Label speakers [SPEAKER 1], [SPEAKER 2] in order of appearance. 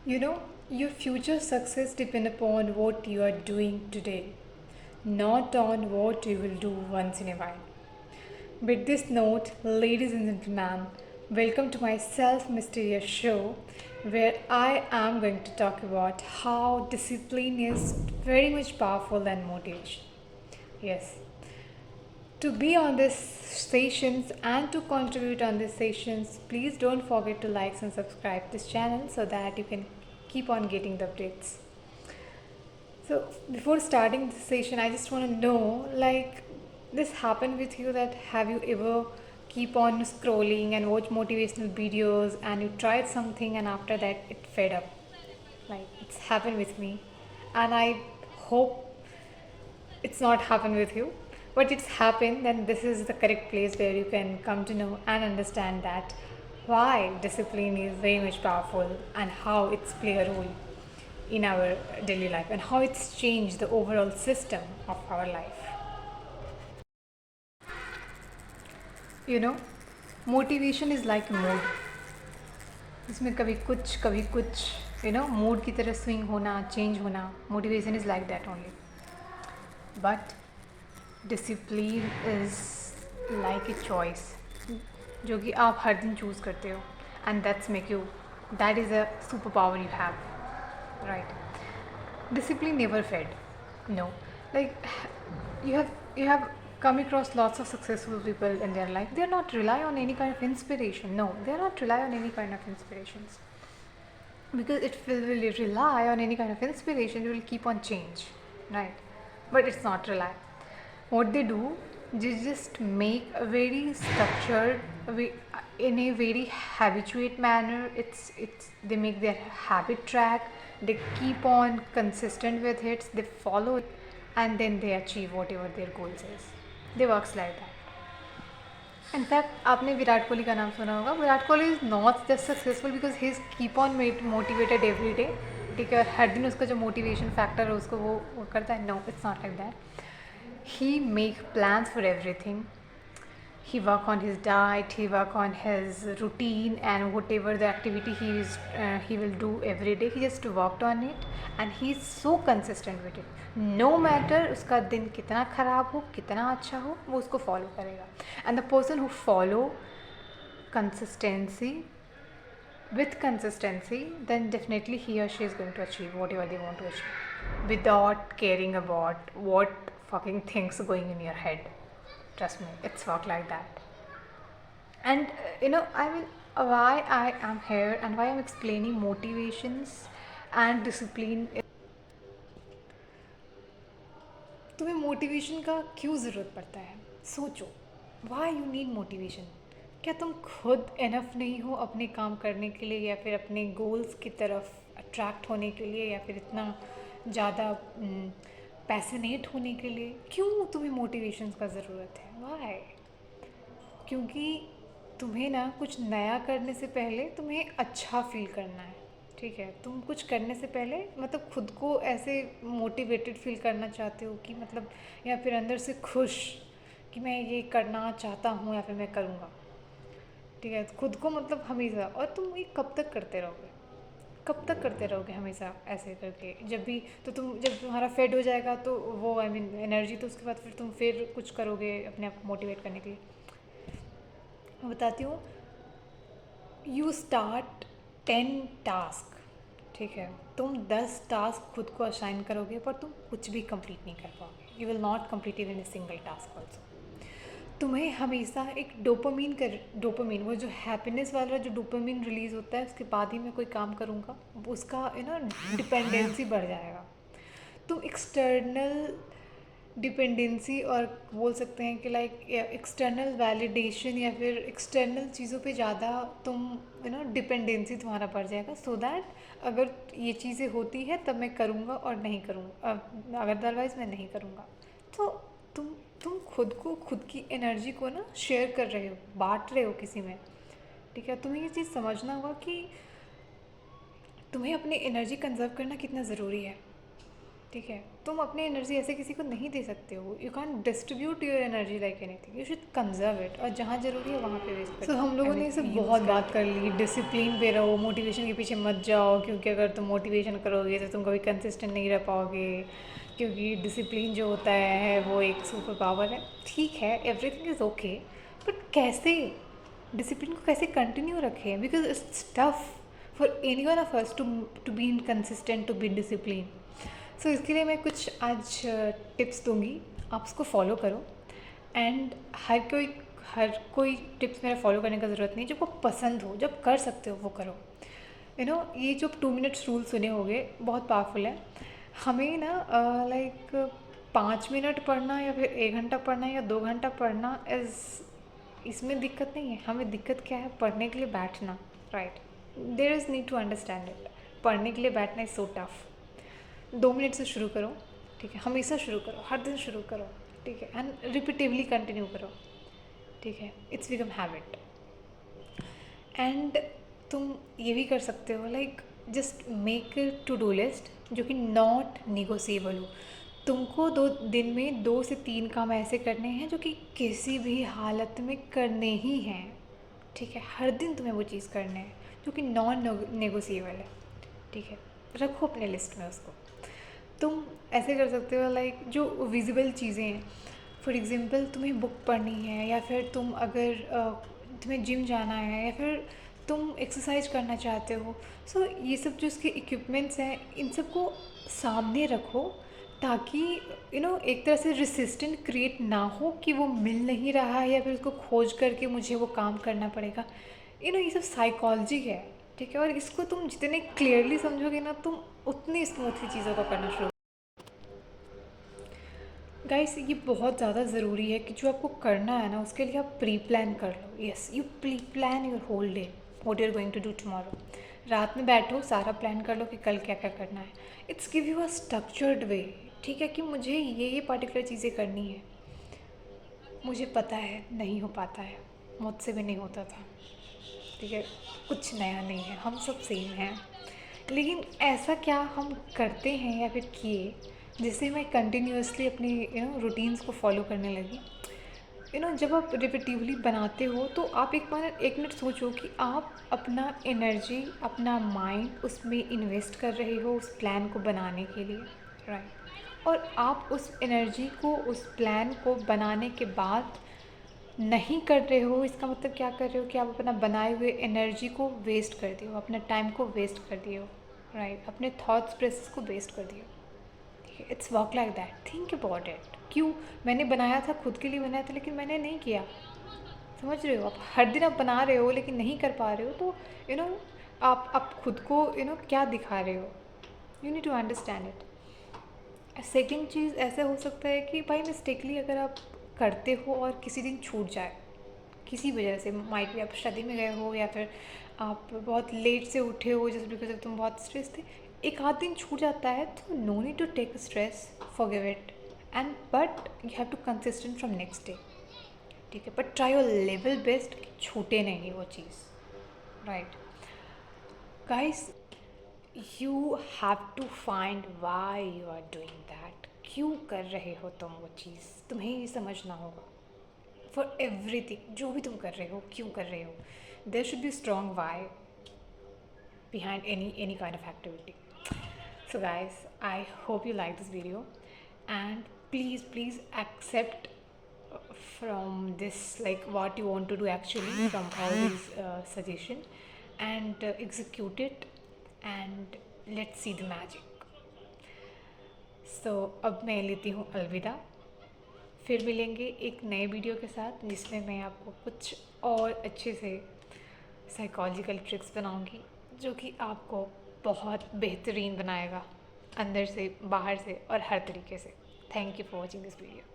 [SPEAKER 1] You know, your future success depends upon what you are doing today, not on what you will do once in a while. With this note, ladies and gentlemen, welcome to my self mysterious show where I am going to talk about how discipline is very much powerful than motivation. Yes, to be on these sessions and to contribute on these sessions, please don't forget to like and subscribe this channel so that you can keep on getting the updates. So before starting this session, I just want to know, like, this happened with you that have you ever keep on scrolling and watch motivational videos and you tried something and after that it fed up? Like it's happened with me, and I hope it's not happened with you, but it's happened. Then this is the correct place where you can come to know and understand that why discipline is very much powerful and how it's play a role in our daily life and how it's changed the overall system of our life. You know, motivation is like a mood. इसमें कभी कुछ mood की तरह swing होना, change होना. Motivation is like that only. But discipline is like a choice जो कि आप हर दिन चूज़ करते हो, and that's make you, that is a super power you have, right? Discipline never fed. No. Like you have come across lots of successful people in their life. They are not rely on any kind of inspiration. No, they are not rely on any kind of inspirations. Because if we will rely on any kind of inspiration, we will keep on change, right? But it's not rely. What they do, they just make a very structured, in a very habituate manner. It's they make their habit track. They keep on consistent with it. They follow it, and then they achieve whatever their goals is. They works like that. In fact आपने विराट कोहली का नाम सुना होगा. Virat Kohli is not just successful because he is keep on motivated every day. ठीक है, और हर दिन उसका जो मोटिवेशन फैक्टर है उसको वो करता है. No, it's not like that. He make plans for everything. He work on his diet, he work on his routine, and whatever the activity he will do every day, he just worked on it, and he is so consistent with it. No matter उसका दिन कितना ख़राब हो, कितना अच्छा हो, वो उसको follow करेगा. And the person who follow consistency with consistency, then definitely he or she is going to achieve whatever they want to achieve without caring about what fucking things going in your head. Trust me, it's work like that. And I will, why I am here and why I'm explaining motivations and discipline. तुम्हें motivation का क्यों ज़रूरत पड़ता है? सोचो, why you need motivation. क्या तुम खुद इनफ नहीं हो अपने काम करने के लिए, या फिर अपने गोल्स की तरफ अट्रैक्ट होने के लिए, या फिर इतना ज़्यादा पैशनेट होने के लिए? क्यों तुम्हें मोटिवेशन का ज़रूरत है? वाई? क्योंकि तुम्हें ना कुछ नया करने से पहले तुम्हें अच्छा फील करना है. ठीक है, तुम कुछ करने से पहले मतलब खुद को ऐसे मोटिवेटेड फील करना चाहते हो कि मतलब, या फिर अंदर से खुश कि मैं ये करना चाहता हूँ या फिर मैं करूँगा. ठीक है, खुद को मतलब हमेशा. और तुम ये कब तक करते रहोगे? कब तक करते रहोगे हमेशा ऐसे करके? जब भी तो तुम, जब तुम्हारा फेड हो जाएगा तो वो आई मीन एनर्जी, तो उसके बाद फिर तुम फिर कुछ करोगे अपने आप को मोटिवेट करने के लिए. मैं बताती हूँ. You start 10 task. ठीक है, तुम 10 टास्क खुद को असाइन करोगे पर तुम कुछ भी कंप्लीट नहीं कर पाओगे. You will not complete even a single task also. तुम्हें हमेशा एक डोपामीन, वो जो हैप्पीनेस वाला जो डोपामीन रिलीज़ होता है उसके बाद ही मैं कोई काम करूँगा, उसका डिपेंडेंसी बढ़ जाएगा. तुम एक्सटर्नल डिपेंडेंसी, और बोल सकते हैं कि लाइक एक्सटर्नल वैलिडेशन या फिर एक्सटर्नल चीज़ों पे ज़्यादा तुम डिपेंडेंसी तुम्हारा बढ़ जाएगा. सो दैट अगर ये चीज़ें होती है तब मैं करूँगा और नहीं करूँगा, अगर अदरवाइज़ मैं नहीं करूँगा. तो तुम तुम खुद की एनर्जी को ना शेयर कर रहे हो, बांट रहे हो किसी में. ठीक है, तुम्हें ये चीज़ समझना होगा कि तुम्हें अपनी एनर्जी कंजर्व करना कितना ज़रूरी है. ठीक है, तुम अपनी एनर्जी ऐसे किसी को नहीं दे सकते हो। You can distribute your energy like anything, you should conserve it, और जहाँ जरूरी है वहाँ पे वेस्ट करो। हम लोगों ने इसे बहुत बात कर ली, डिसिप्लिन पे रहो, मोटिवेशन के पीछे मत जाओ, क्योंकि अगर तुम मोटिवेशन करोगे तो तुम कभी कंसिस्टेंट नहीं रह पाओगे, क्योंकि डिसिप्लिन जो होता है वो एक सुपर पावर है। ठीक है, एवरीथिंग इज़ ओके, बट कैसे डिसिप्लिन को कैसे कंटिन्यू रखें, because it's tough for any one of us to be consistent, to be discipline. So इसके लिए मैं कुछ आज टिप्स दूंगी, आप उसको फॉलो करो। एंड हर कोई टिप्स मेरा फॉलो करने का ज़रूरत नहीं, जब वो पसंद हो, जब कर सकते हो वो करो। ये जो 2 मिनट्स रूल सुने होंगे, बहुत पावरफुल है। हमें ना लाइक 5 मिनट पढ़ना या फिर 1 घंटा पढ़ना या 2 घंटा पढ़ना इसमें दिक्कत नहीं है। हमें दिक्कत क्या है, पढ़ने के लिए बैठना, right. There is need to understand it. पढ़ने के लिए बैठना इज़ सो टफ। 2 मिनट से शुरू करो, ठीक है, हमेशा शुरू करो, हर दिन शुरू करो, ठीक है, एंड रिपीटिवली कंटिन्यू करो, ठीक है, इट्स बिकम हैबिट। एंड तुम ये भी कर सकते हो, like just make to do list जो कि नॉट निगोशिएबल हो। तुमको 2 दिन में 2 से 3 काम ऐसे करने हैं जो कि किसी भी हालत में करने ही हैं, ठीक है। हर दिन तुम्हें वो चीज़ करने हैं जो कि नॉन नेगोशिएबल है, ठीक है। रखो अपने लिस्ट में उसको। तुम ऐसे कर सकते हो, लाइक जो विजिबल चीज़ें हैं, फॉर एग्ज़ाम्पल तुम्हें बुक पढ़नी है, या फिर तुम अगर तुम्हें जिम जाना है, या फिर तुम एक्सरसाइज करना चाहते हो। सो ये सब जो इसके इक्विपमेंट्स हैं, इन सबको सामने रखो, ताकि एक तरह से रेसिस्टेंट क्रिएट ना हो कि वो मिल नहीं रहा है, या फिर उसको खोज करके मुझे वो काम करना पड़ेगा। ये सब साइकोलॉजी है, ठीक है। और इसको तुम जितने क्लियरली समझोगे ना, तुम उतनी स्मूथली चीज़ों को करना शुरू। गाइस, ये बहुत ज़्यादा ज़रूरी है कि जो आपको करना है ना, उसके लिए आप प्री प्लान कर लो। Yes, you pre plan your whole day, what you are going to do tomorrow. रात में बैठो, सारा प्लान कर लो कि कल क्या क्या करना है। It's give you a structured way, ठीक है, कि मुझे ये पर्टिकुलर चीज़ें करनी है। मुझे पता है नहीं हो पाता है, मुझसे भी नहीं होता था, ठीक है, कुछ नया नहीं है, हम सब सेम हैं। लेकिन ऐसा क्या हम करते हैं या फिर किए जिससे मैं कंटिन्यूअसली अपनी रूटीन्स को फॉलो करने लगी। जब आप रिपीटिवली बनाते हो तो आप एक मिनट सोचो कि आप अपना एनर्जी, अपना माइंड उसमें इन्वेस्ट कर रहे हो उस प्लान को बनाने के लिए, राइट। और आप उस एनर्जी को, उस प्लान को बनाने के बाद नहीं कर रहे हो, इसका मतलब क्या कर रहे हो कि आप अपना बनाए हुए एनर्जी को वेस्ट कर दिए हो, अपने टाइम को वेस्ट कर दिए हो, राइट। अपने थॉट्स प्रोसेस को वेस्ट कर दिए हो, ठीक है। It's work like that, think about it. क्यों मैंने बनाया था, खुद के लिए बनाया था, लेकिन मैंने नहीं किया। समझ रहे हो, आप हर दिन आप बना रहे हो लेकिन नहीं कर पा रहे हो, तो आप खुद को क्या दिखा रहे हो। You need to understand it. Second चीज़ ऐसा हो सकता है कि बाई मिस्टेकली अगर आप करते हो और किसी दिन छूट जाए, किसी वजह से, माइट भी आप शादी में गए हो, या फिर आप बहुत लेट से उठे हो जस्ट बिकॉज ऑफ तुम बहुत स्ट्रेस थे, एक आध दिन छूट जाता है, तो no need to take stress, forgive it, and but you have to consistent from next day, ठीक है। But try your level best कि छूटे नहीं वो चीज़, right. Guys, you have to find why you are doing that. क्यों कर रहे हो तुम वो चीज़, तुम्हें ये समझना होगा। फॉर एवरीथिंग, जो भी तुम कर रहे हो, क्यों कर रहे हो, there should be strong why behind any kind of activity. So guys, I hope you like this video, and please accept from this like what you want to do actually from all these suggestion, and execute it, and let's see the magic. So अब मैं लेती हूँ अलविदा। फिर मिलेंगे एक नए video के साथ, जिसमें मैं आपको कुछ और अच्छे से साइकोलॉजिकल ट्रिक्स बनाऊंगी, जो कि आपको बहुत बेहतरीन बनाएगा, अंदर से, बाहर से और हर तरीके से। Thank you for watching this video.